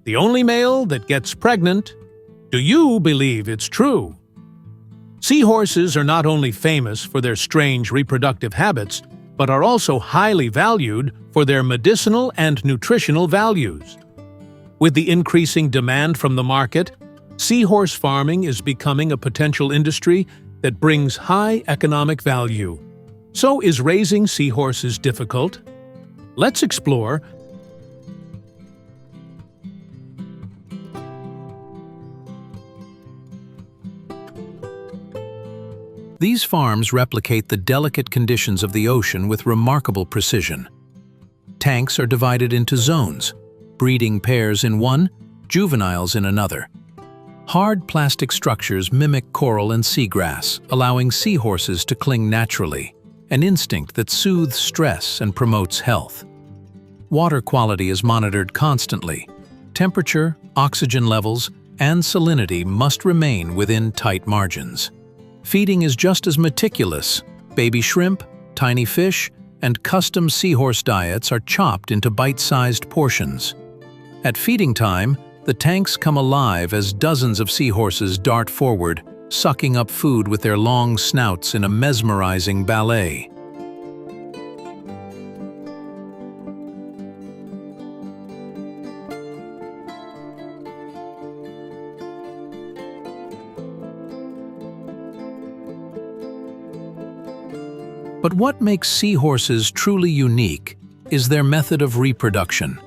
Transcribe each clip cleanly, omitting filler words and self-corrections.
the only male that gets pregnant. Do you believe it's true? Seahorses are not only famous for their strange reproductive habits, but are also highly valued for their medicinal and nutritional values. With the increasing demand from the market, seahorse farming is becoming a potential industry that brings high economic value. So, is raising seahorses difficult? Let's explore. These farms replicate the delicate conditions of the ocean with remarkable precision. Tanks are divided into zones, breeding pairs in one, juveniles in another. Hard plastic structures mimic coral and seagrass, allowing seahorses to cling naturally, an instinct that soothes stress and promotes health. Water quality is monitored constantly. Temperature, oxygen levels, and salinity must remain within tight margins. Feeding is just as meticulous. Baby shrimp, tiny fish, and custom seahorse diets are chopped into bite-sized portions. At feeding time, the tanks come alive as dozens of seahorses dart forward, sucking up food with their long snouts in a mesmerizing ballet. But what makes seahorses truly unique is their method of reproduction.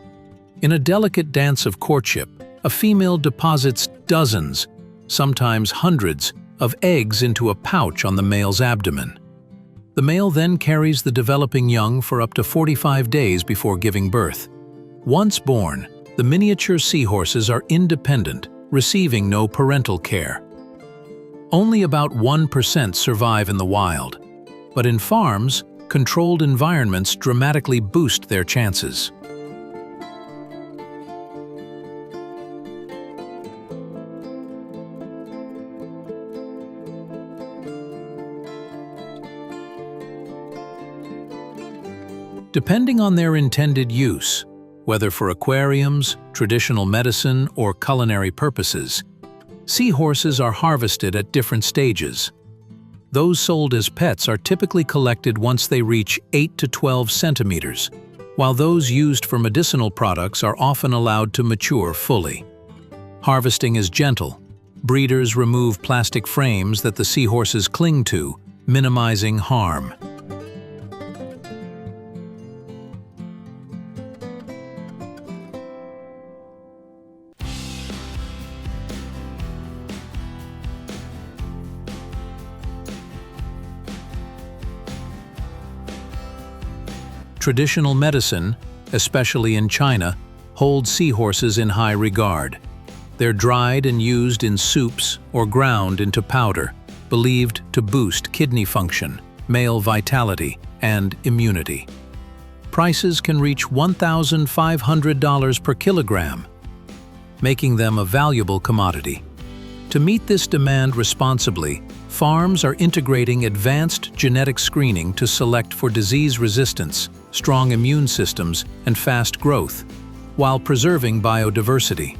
In a delicate dance of courtship, a female deposits dozens, sometimes hundreds, of eggs into a pouch on the male's abdomen. The male then carries the developing young for up to 45 days before giving birth. Once born, the miniature seahorses are independent, receiving no parental care. Only about 1% survive in the wild, but in farms, controlled environments dramatically boost their chances. Depending on their intended use, whether for aquariums, traditional medicine, or culinary purposes, seahorses are harvested at different stages. Those sold as pets are typically collected once they reach 8 to 12 centimeters, while those used for medicinal products are often allowed to mature fully. Harvesting is gentle. Breeders remove plastic frames that the seahorses cling to, minimizing harm. Traditional medicine, especially in China, holds seahorses in high regard. They're dried and used in soups or ground into powder, believed to boost kidney function, male vitality, and immunity. Prices can reach $1,500 per kilogram, making them a valuable commodity. To meet this demand responsibly, farms are integrating advanced genetic screening to select for disease resistance, strong immune systems, and fast growth, while preserving biodiversity.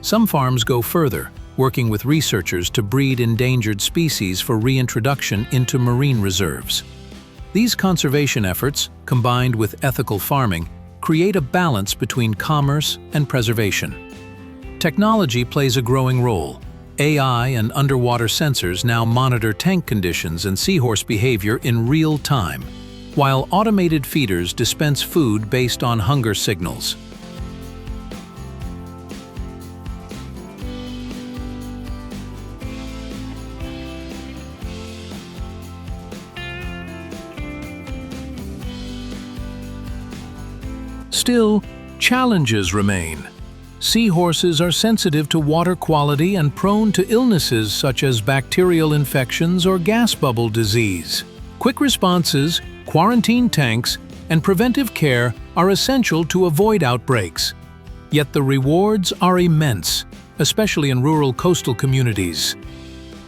Some farms go further, working with researchers to breed endangered species for reintroduction into marine reserves. These conservation efforts, combined with ethical farming, create a balance between commerce and preservation. Technology plays a growing role. AI and underwater sensors now monitor tank conditions and seahorse behavior in real time, while automated feeders dispense food based on hunger signals. Still, challenges remain. Seahorses are sensitive to water quality and prone to illnesses such as bacterial infections or gas bubble disease. Quick responses, quarantine tanks, and preventive care are essential to avoid outbreaks. Yet the rewards are immense. especially in rural coastal communities.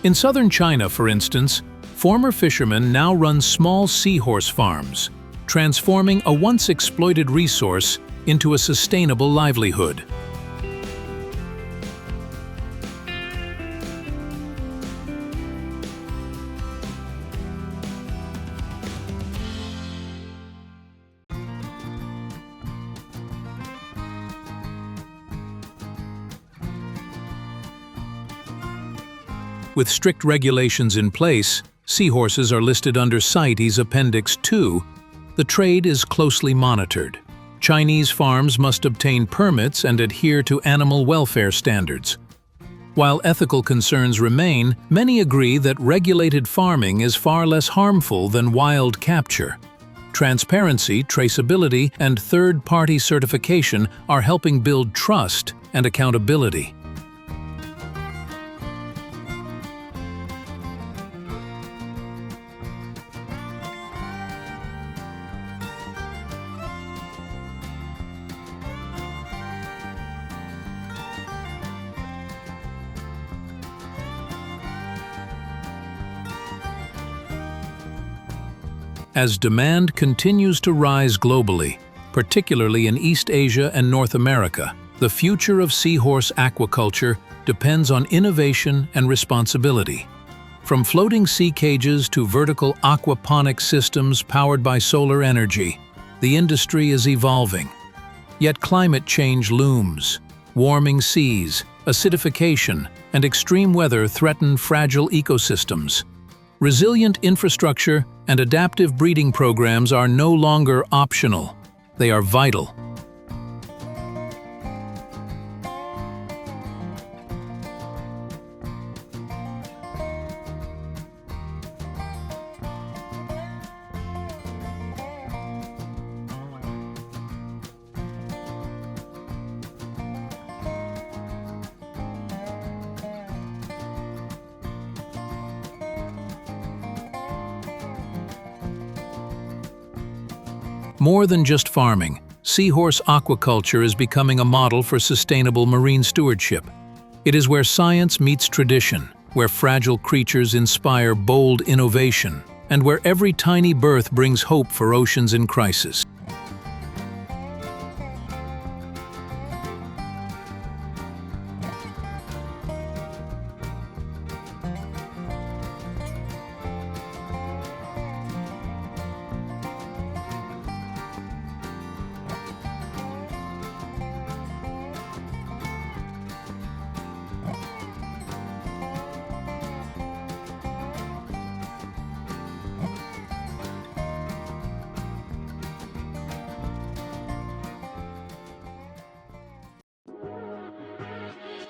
In southern China, for instance, former fishermen now run small seahorse farms, transforming a once exploited resource into a sustainable livelihood. With strict regulations in place, seahorses are listed under CITES Appendix 2. The trade is closely monitored. Chinese farms must obtain permits and adhere to animal welfare standards. While ethical concerns remain, many agree that regulated farming is far less harmful than wild capture. Transparency, traceability, and third-party certification are helping build trust and accountability. As demand continues to rise globally, particularly in East Asia and North America, the future of seahorse aquaculture depends on innovation and responsibility. From floating sea cages to vertical aquaponic systems powered by solar energy, the industry is evolving. Yet climate change looms. Warming seas, acidification, and extreme weather threaten fragile ecosystems. Resilient infrastructure and adaptive breeding programs are no longer optional. They are vital. More than just farming, seahorse aquaculture is becoming a model for sustainable marine stewardship. It is where science meets tradition, where fragile creatures inspire bold innovation, and where every tiny birth brings hope for oceans in crisis.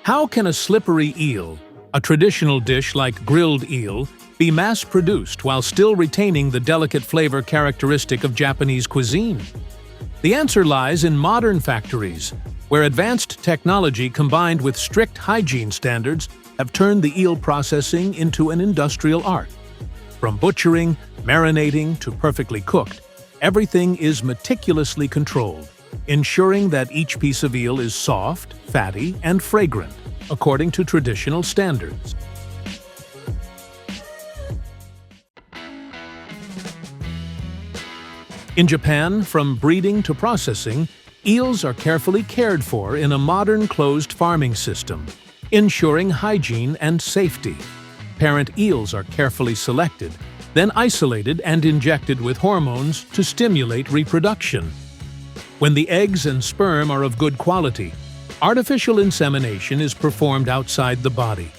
How can a slippery eel, a traditional dish like grilled eel, be mass-produced while still retaining the delicate flavor characteristic of Japanese cuisine? The answer lies in modern factories, where advanced technology combined with strict hygiene standards have turned the eel processing into an industrial art. From butchering, marinating, to perfectly cooked, everything is meticulously controlled, ensuring that each piece of eel is soft, fatty, and fragrant, according to traditional standards. In Japan, from breeding to processing, eels are carefully cared for in a modern closed farming system, ensuring hygiene and safety. Parent eels are carefully selected, then isolated and injected with hormones to stimulate reproduction. When the eggs and sperm are of good quality, artificial insemination is performed outside the body.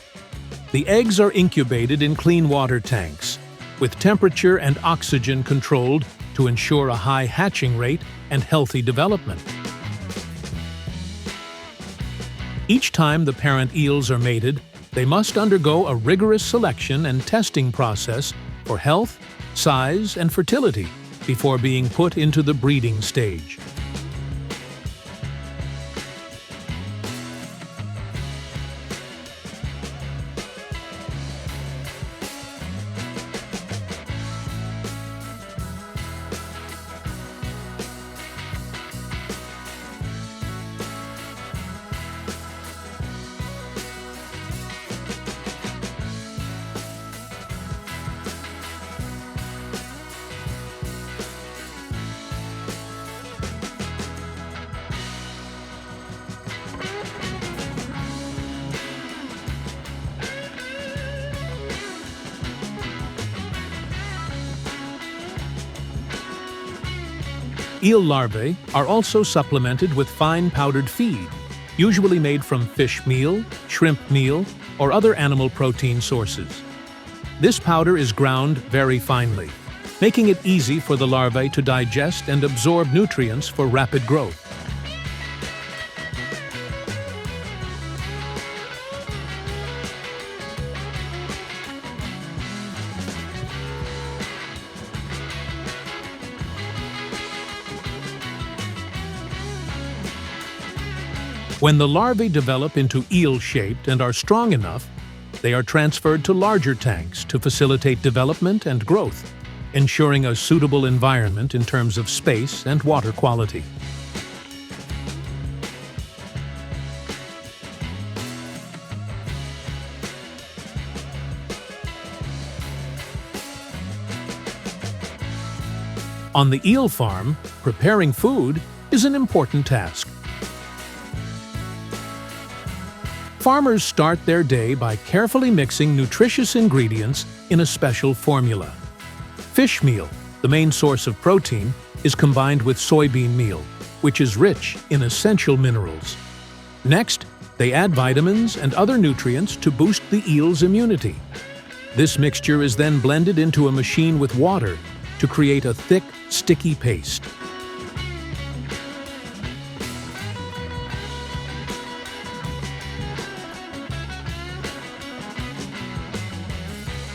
The eggs are incubated in clean water tanks, with temperature and oxygen controlled to ensure a high hatching rate and healthy development. Each time the parent eels are mated, they must undergo a rigorous selection and testing process for health, size, and fertility before being put into the breeding stage. Eel larvae are also supplemented with fine powdered feed, usually made from fish meal, shrimp meal, or other animal protein sources. This powder is ground very finely, making it easy for the larvae to digest and absorb nutrients for rapid growth. When the larvae develop into eel-shaped and are strong enough, they are transferred to larger tanks to facilitate development and growth, ensuring a suitable environment in terms of space and water quality. On the eel farm, preparing food is an important task. Farmers start their day by carefully mixing nutritious ingredients in a special formula. Fish meal, the main source of protein, is combined with soybean meal, which is rich in essential minerals. Next, they add vitamins and other nutrients to boost the eel's immunity. This mixture is then blended into a machine with water to create a thick, sticky paste.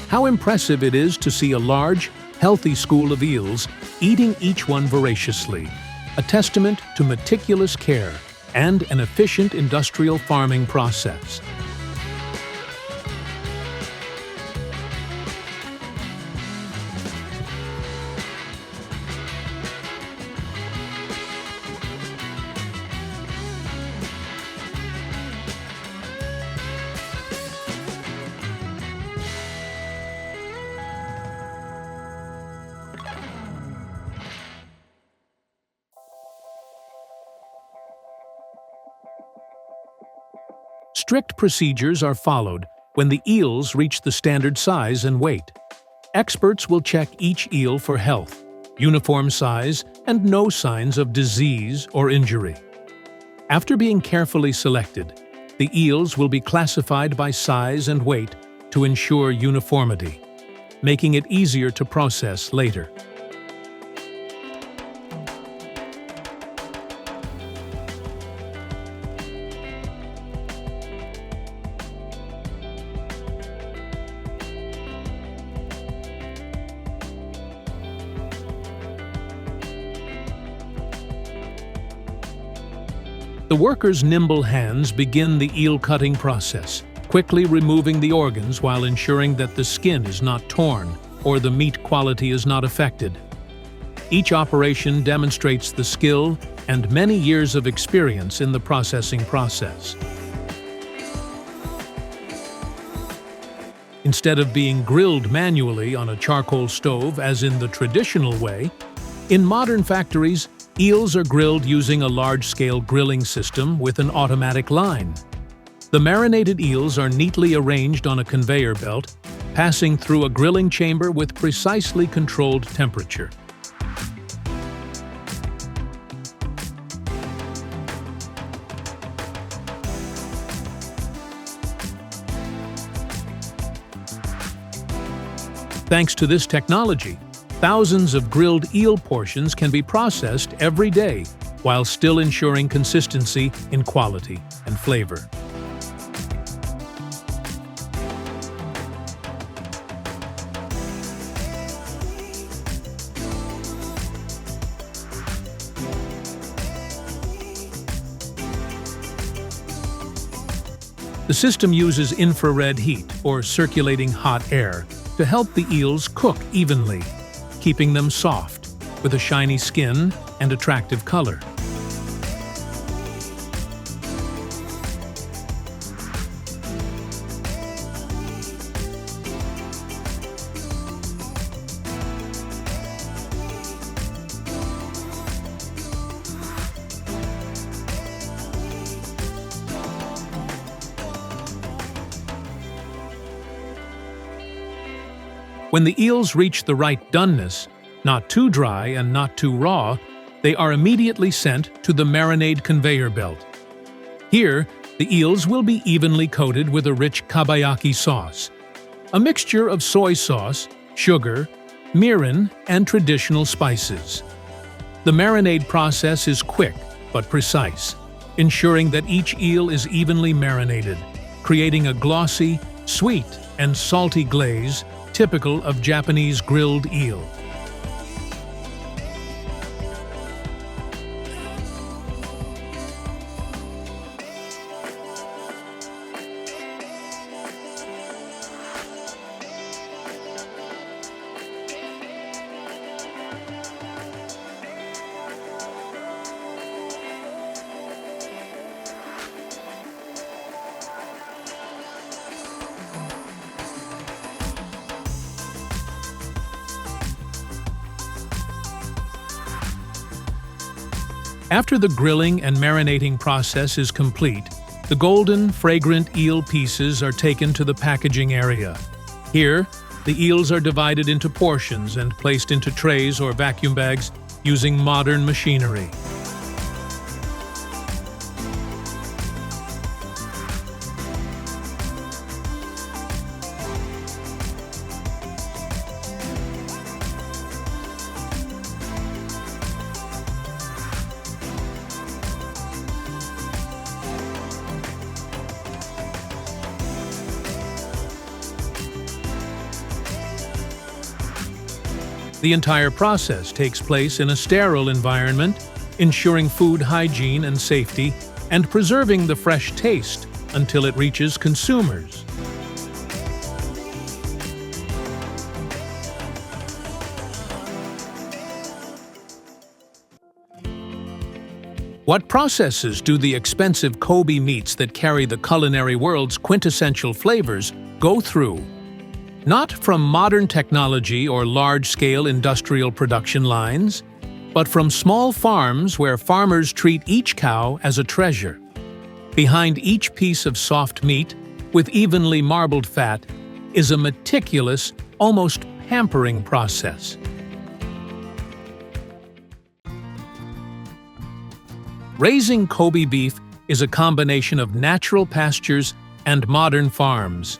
How impressive it is to see a large, healthy school of eels eating each one voraciously, a testament to meticulous care and an efficient industrial farming process. Strict procedures are followed when the eels reach the standard size and weight. Experts will check each eel for health, uniform size, and no signs of disease or injury. After being carefully selected, the eels will be classified by size and weight to ensure uniformity, making it easier to process later. The workers' nimble hands begin the eel cutting process, quickly removing the organs while ensuring that the skin is not torn or the meat quality is not affected. Each operation demonstrates the skill and many years of experience in the processing process. Instead of being grilled manually on a charcoal stove as in the traditional way, in modern factories, eels are grilled using a large-scale grilling system with an automatic line. The marinated eels are neatly arranged on a conveyor belt, passing through a grilling chamber with precisely controlled temperature. Thanks to this technology, thousands of grilled eel portions can be processed every day while still ensuring consistency in quality and flavor. The system uses infrared heat, or circulating hot air, to help the eels cook evenly, keeping them soft, with a shiny skin and attractive color. When the eels reach the right doneness, not too dry and not too raw, they are immediately sent to the marinade conveyor belt. Here, the eels will be evenly coated with a rich kabayaki sauce, a mixture of soy sauce, sugar, mirin, and traditional spices. The marinade process is quick but precise, ensuring that each eel is evenly marinated, creating a glossy, sweet, and salty glaze typical of Japanese grilled eel. After the grilling and marinating process is complete, the golden, fragrant eel pieces are taken to the packaging area. Here, the eels are divided into portions and placed into trays or vacuum bags using modern machinery. The entire process takes place in a sterile environment, ensuring food hygiene and safety, and preserving the fresh taste until it reaches consumers. What processes do the expensive Kobe meats that carry the culinary world's quintessential flavors go through? Not from modern technology or large-scale industrial production lines, but from small farms where farmers treat each cow as a treasure. Behind each piece of soft meat, with evenly marbled fat, is a meticulous, almost pampering process. Raising Kobe beef is a combination of natural pastures and modern farms.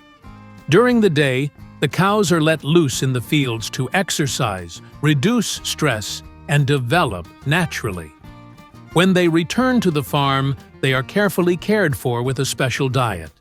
During the day, the cows are let loose in the fields to exercise, reduce stress, and develop naturally. When they return to the farm, they are carefully cared for with a special diet.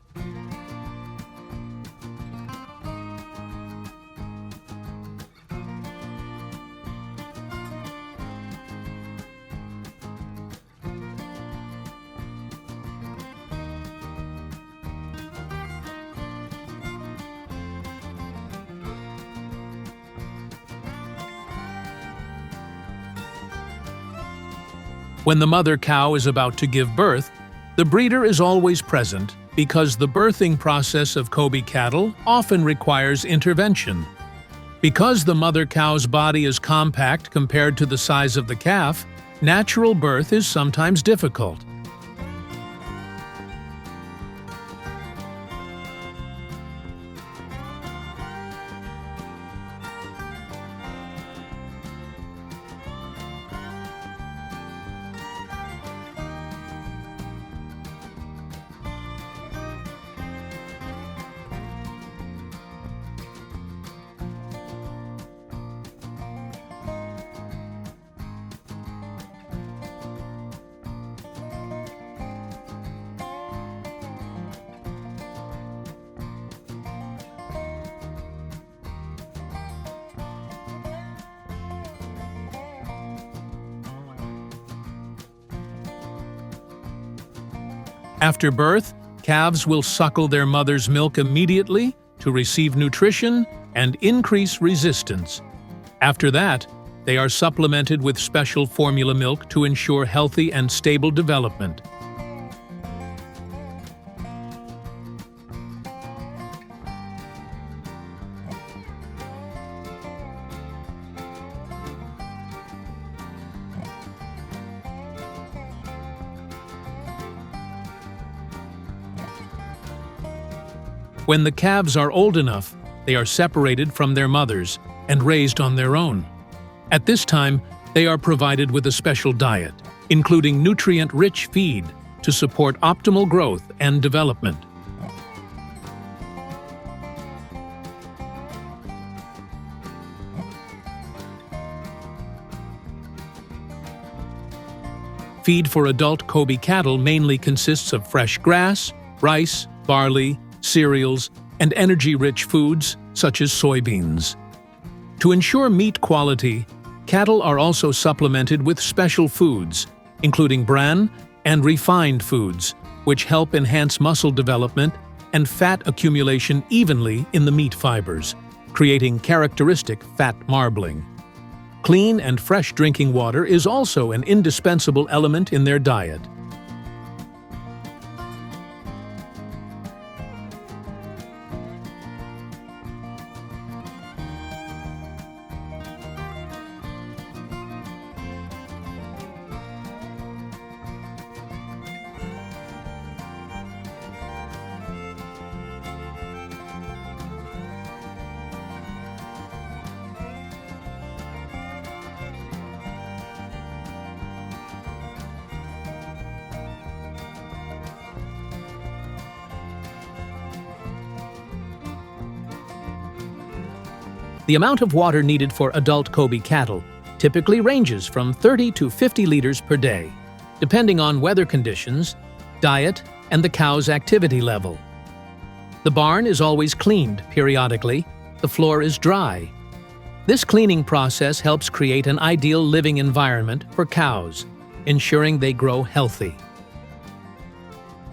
When the mother cow is about to give birth, the breeder is always present because the birthing process of Kobe cattle often requires intervention. Because the mother cow's body is compact compared to the size of the calf, natural birth is sometimes difficult. After birth, calves will suckle their mother's milk immediately to receive nutrition and increase resistance. After that, they are supplemented with special formula milk to ensure healthy and stable development. When the calves are old enough, they are separated from their mothers and raised on their own. At this time, They are provided with a special diet, including nutrient-rich feed to support optimal growth and development. Feed for adult Kobe cattle mainly consists of fresh grass, rice, barley, cereals, and energy-rich foods such as soybeans. To ensure meat quality, cattle are also supplemented with special foods, including bran and refined foods, which help enhance muscle development and fat accumulation evenly in the meat fibers, creating characteristic fat marbling. Clean and fresh drinking water is also an indispensable element in their diet. The amount of water needed for adult Kobe cattle typically ranges from 30 to 50 liters per day, depending on weather conditions, diet, and the cow's activity level. The barn is always cleaned periodically. The floor is dry. This cleaning process helps create an ideal living environment for cows, ensuring they grow healthy.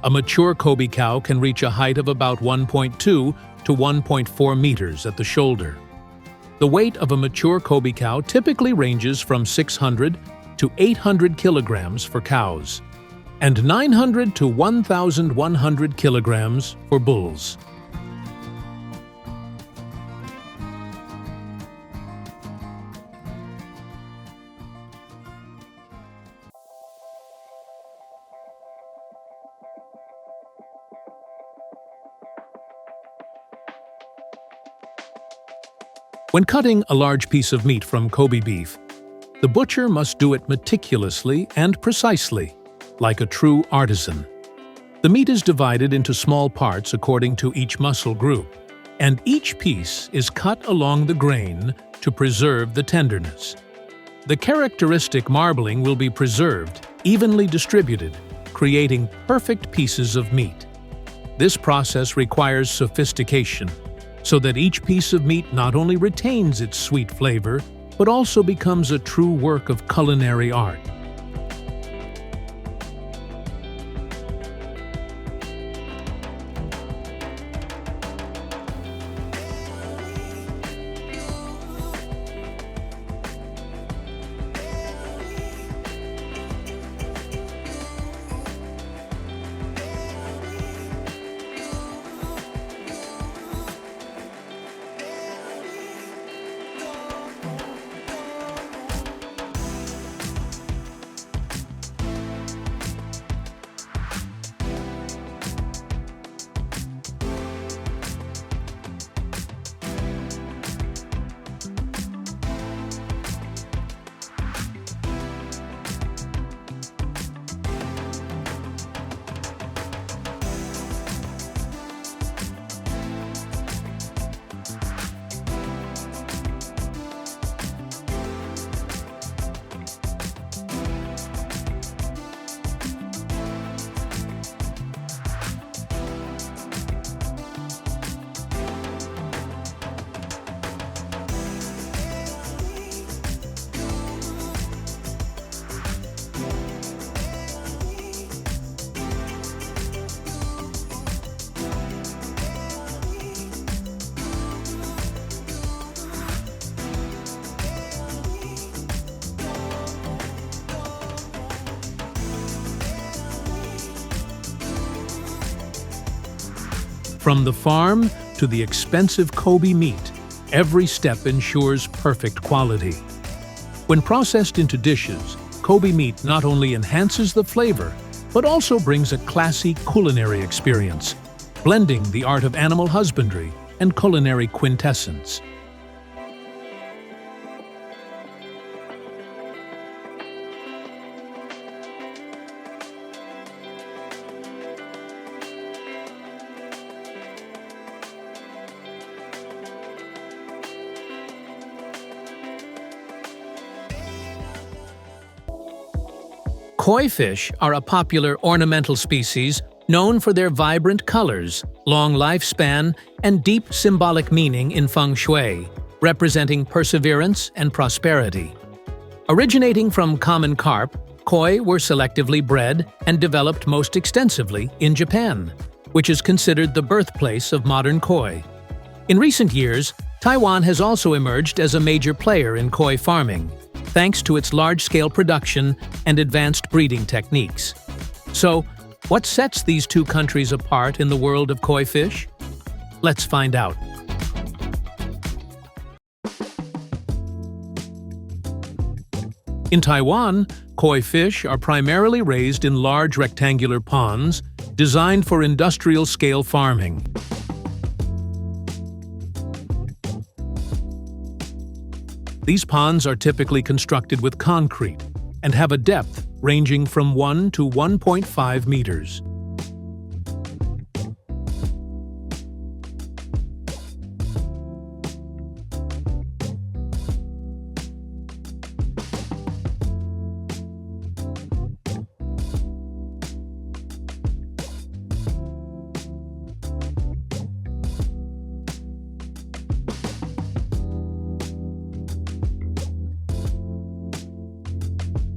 A mature Kobe cow can reach a height of about 1.2 to 1.4 meters at the shoulder. The weight of a mature Kobe cow typically ranges from 600 to 800 kilograms for cows, and 900 to 1,100 kilograms for bulls. When cutting a large piece of meat from Kobe beef, the butcher must do it meticulously and precisely, like a true artisan. The meat is divided into small parts according to each muscle group, and each piece is cut along the grain to preserve the tenderness. The characteristic marbling will be preserved, evenly distributed, creating perfect pieces of meat. This process requires sophistication, so that each piece of meat not only retains its sweet flavor, but also becomes a true work of culinary art. From the farm to the expensive Kobe meat, every step ensures perfect quality. When processed into dishes, Kobe meat not only enhances the flavor, but also brings a classy culinary experience, blending the art of animal husbandry and culinary quintessence. Koi fish are a popular ornamental species known for their vibrant colors, long lifespan, and deep symbolic meaning in feng shui, representing perseverance and prosperity. Originating from common carp, koi were selectively bred and developed most extensively in Japan, which is considered the birthplace of modern koi. In recent years, Taiwan has also emerged as a major player in koi farming, thanks to its large-scale production and advanced breeding techniques. So, what sets these two countries apart in the world of koi fish? Let's find out. In Taiwan, koi fish are primarily raised in large rectangular ponds designed for industrial-scale farming. These ponds are typically constructed with concrete and have a depth ranging from 1 to 1.5 meters.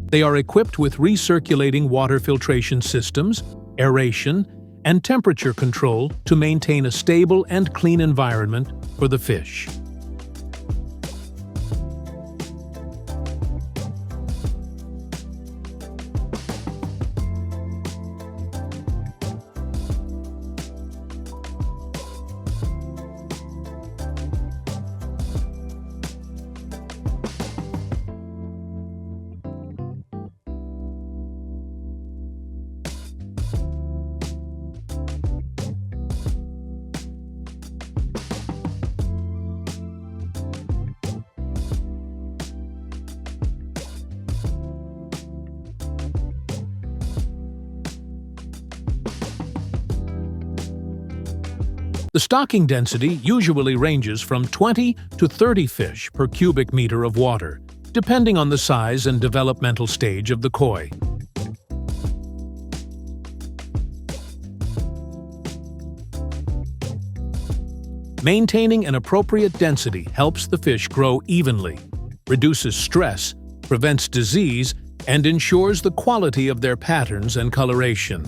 They are equipped with recirculating water filtration systems, aeration, and temperature control to maintain a stable and clean environment for the fish. The stocking density usually ranges from 20 to 30 fish per cubic meter of water, depending on the size and developmental stage of the koi. Maintaining an appropriate density helps the fish grow evenly, reduces stress, prevents disease, and ensures the quality of their patterns and coloration.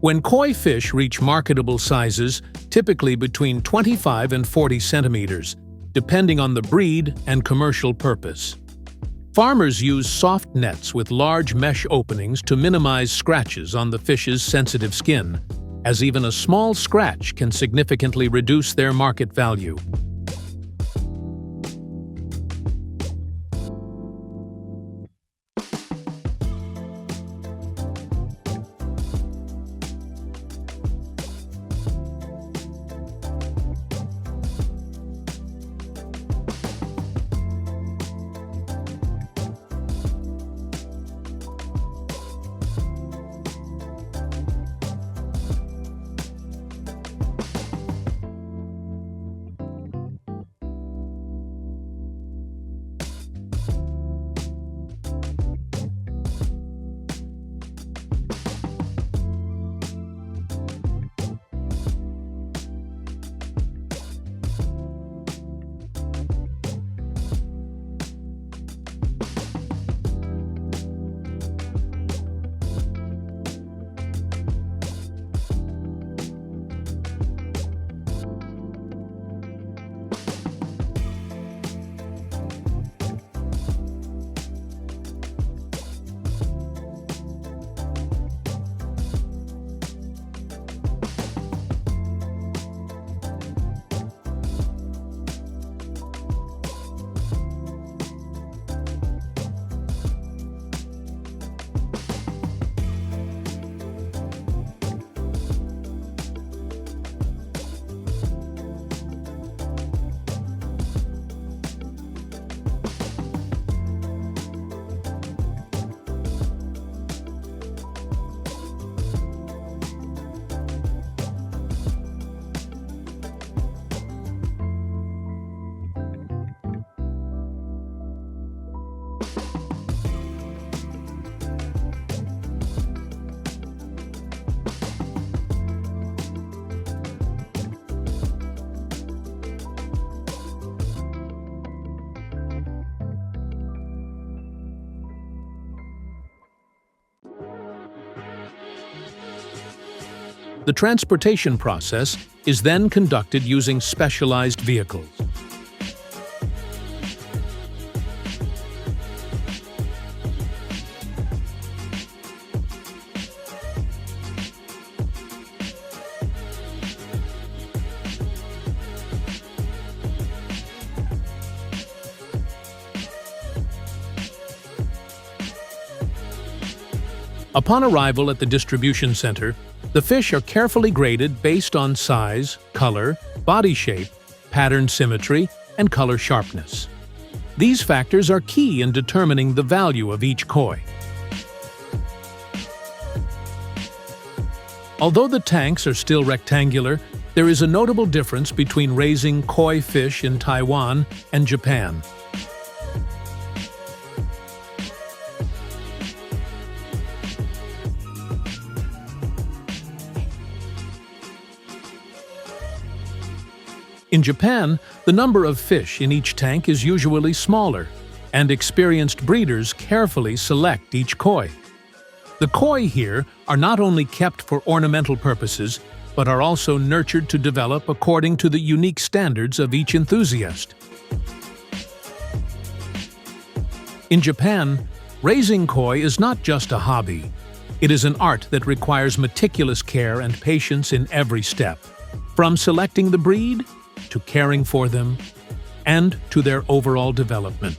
When koi fish reach marketable sizes, typically between 25 and 40 centimeters, depending on the breed and commercial purpose. Farmers use soft nets with large mesh openings to minimize scratches on the fish's sensitive skin, as even a small scratch can significantly reduce their market value. The transportation process is then conducted using specialized vehicles. Upon arrival at the distribution center, the fish are carefully graded based on size, color, body shape, pattern symmetry, and color sharpness. These factors are key in determining the value of each koi. Although the tanks are still rectangular, there is a notable difference between raising koi fish in Taiwan and Japan. In Japan, the number of fish in each tank is usually smaller, and experienced breeders carefully select each koi. The koi here are not only kept for ornamental purposes, but are also nurtured to develop according to the unique standards of each enthusiast. In Japan, raising koi is not just a hobby. It is an art that requires meticulous care and patience in every step, from selecting the breed to caring for them, and to their overall development.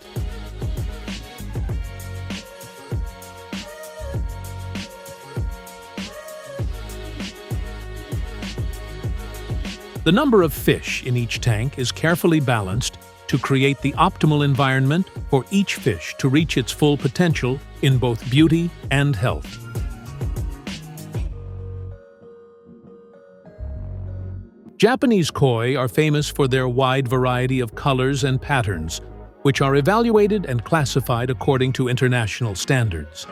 The number of fish in each tank is carefully balanced to create the optimal environment for each fish to reach its full potential in both beauty and health. Japanese koi are famous for their wide variety of colors and patterns, which are evaluated and classified according to international standards.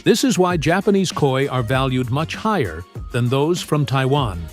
This is why Japanese koi are valued much higher than those from Taiwan.